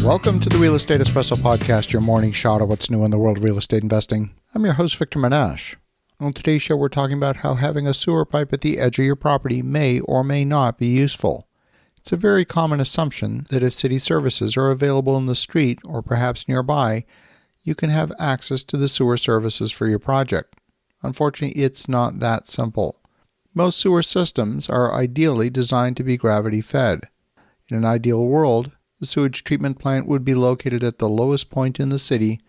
Welcome to the Real Estate Espresso Podcast, your morning shot of what's new in the world of real estate investing. I'm your host, Victor Menashe. On today's show, we're talking about how having a sewer pipe at the edge of your property may or may not be useful. It's a very common assumption that if city services are available in the street or perhaps nearby, you can have access to the sewer services for your project. Unfortunately, it's not that simple. Most sewer systems are ideally designed to be gravity fed. In an ideal world, the sewage treatment plant would be located at the lowest point in the city,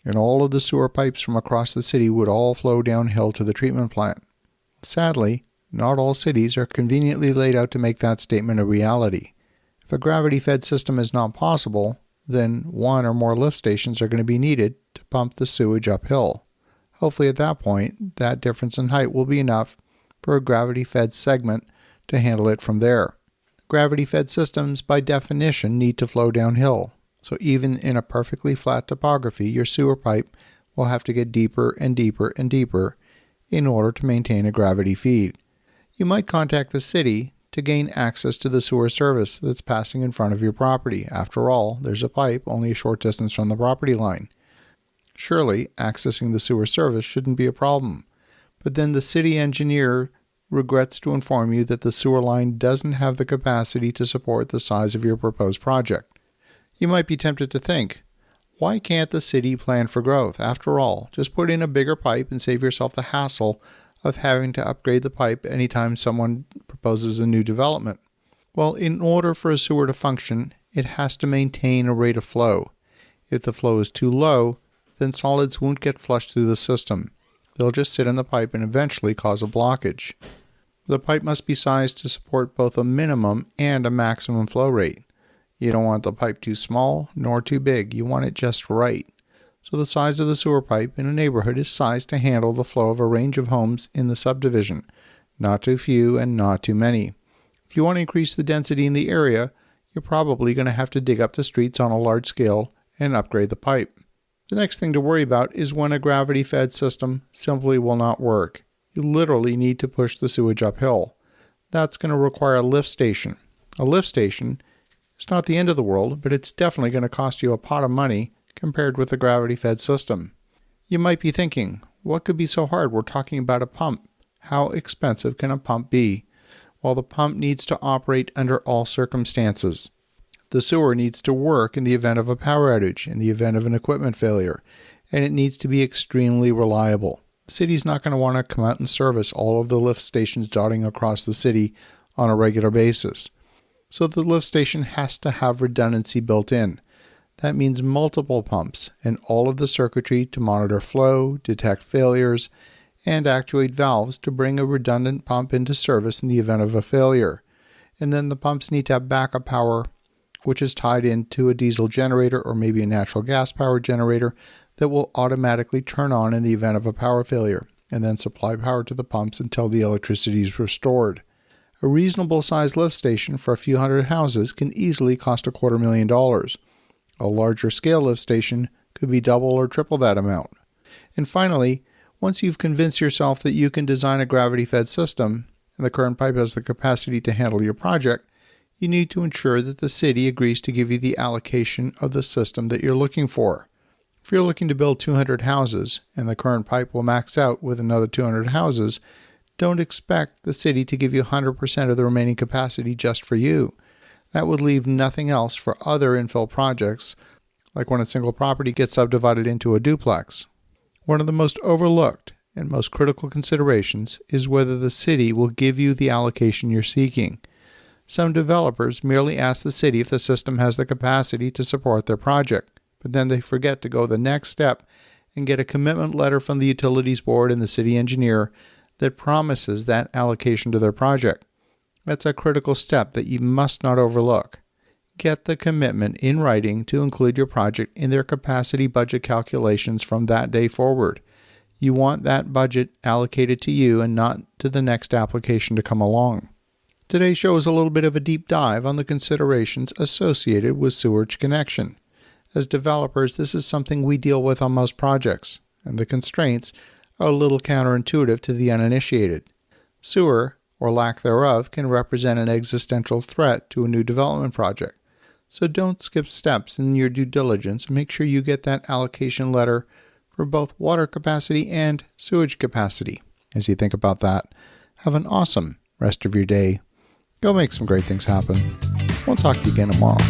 and all of the sewer pipes from across the city would all flow downhill to the treatment plant. Sadly, not all cities are conveniently laid out to make that statement a reality. If a gravity-fed system is not possible, then one or more lift stations are going to be needed to pump the sewage uphill. Hopefully at that point, that difference in height will be enough for a gravity-fed segment to handle it from there. Gravity-fed systems, by definition, need to flow downhill. So even in a perfectly flat topography, your sewer pipe will have to get deeper and deeper and deeper in order to maintain a gravity feed. You might contact the city to gain access to the sewer service that's passing in front of your property. After all, there's a pipe only a short distance from the property line. Surely, accessing the sewer service shouldn't be a problem. But then the city engineer regrets to inform you that the sewer line doesn't have the capacity to support the size of your proposed project. You might be tempted to think, why can't the city plan for growth? After all, just put in a bigger pipe and save yourself the hassle of having to upgrade the pipe anytime someone proposes a new development. Well, in order for a sewer to function, it has to maintain a rate of flow. If the flow is too low, then solids won't get flushed through the system. They'll just sit in the pipe and eventually cause a blockage. The pipe must be sized to support both a minimum and a maximum flow rate. You don't want the pipe too small nor too big. You want it just right. So the size of the sewer pipe in a neighborhood is sized to handle the flow of a range of homes in the subdivision, not too few and not too many. If you want to increase the density in the area, you're probably going to have to dig up the streets on a large scale and upgrade the pipe. The next thing to worry about is when a gravity-fed system simply will not work. You literally need to push the sewage uphill. That's going to require a lift station. A lift station is not the end of the world, but it's definitely going to cost you a pot of money compared with a gravity-fed system. You might be thinking, what could be so hard? We're talking about a pump. How expensive can a pump be? Well, the pump needs to operate under all circumstances. The sewer needs to work in the event of a power outage, in the event of an equipment failure, and it needs to be extremely reliable. The city's not going to want to come out and service all of the lift stations dotting across the city on a regular basis. So the lift station has to have redundancy built in. That means multiple pumps and all of the circuitry to monitor flow, detect failures, and actuate valves to bring a redundant pump into service in the event of a failure. And then the pumps need to have backup power, which is tied into a diesel generator or maybe a natural gas powered generator that will automatically turn on in the event of a power failure and then supply power to the pumps until the electricity is restored. A reasonable sized lift station for a few hundred houses can easily cost $250,000. A larger scale lift station could be double or triple that amount. And finally, once you've convinced yourself that you can design a gravity-fed system and the current pipe has the capacity to handle your project, you need to ensure that the city agrees to give you the allocation of the system that you're looking for. If you're looking to build 200 houses and the current pipe will max out with another 200 houses, don't expect the city to give you 100% of the remaining capacity just for you. That would leave nothing else for other infill projects, like when a single property gets subdivided into a duplex. One of the most overlooked and most critical considerations is whether the city will give you the allocation you're seeking. Some developers merely ask the city if the system has the capacity to support their project, but then they forget to go the next step and get a commitment letter from the utilities board and the city engineer that promises that allocation to their project. That's a critical step that you must not overlook. Get the commitment in writing to include your project in their capacity budget calculations from that day forward. You want that budget allocated to you and not to the next application to come along. Today's show is a little bit of a deep dive on the considerations associated with sewage connection. As developers, this is something we deal with on most projects, and the constraints are a little counterintuitive to the uninitiated. Sewer, or lack thereof, can represent an existential threat to a new development project. So don't skip steps in your due diligence and make sure you get that allocation letter for both water capacity and sewage capacity. As you think about that, have an awesome rest of your day. Go make some great things happen. We'll talk to you again tomorrow.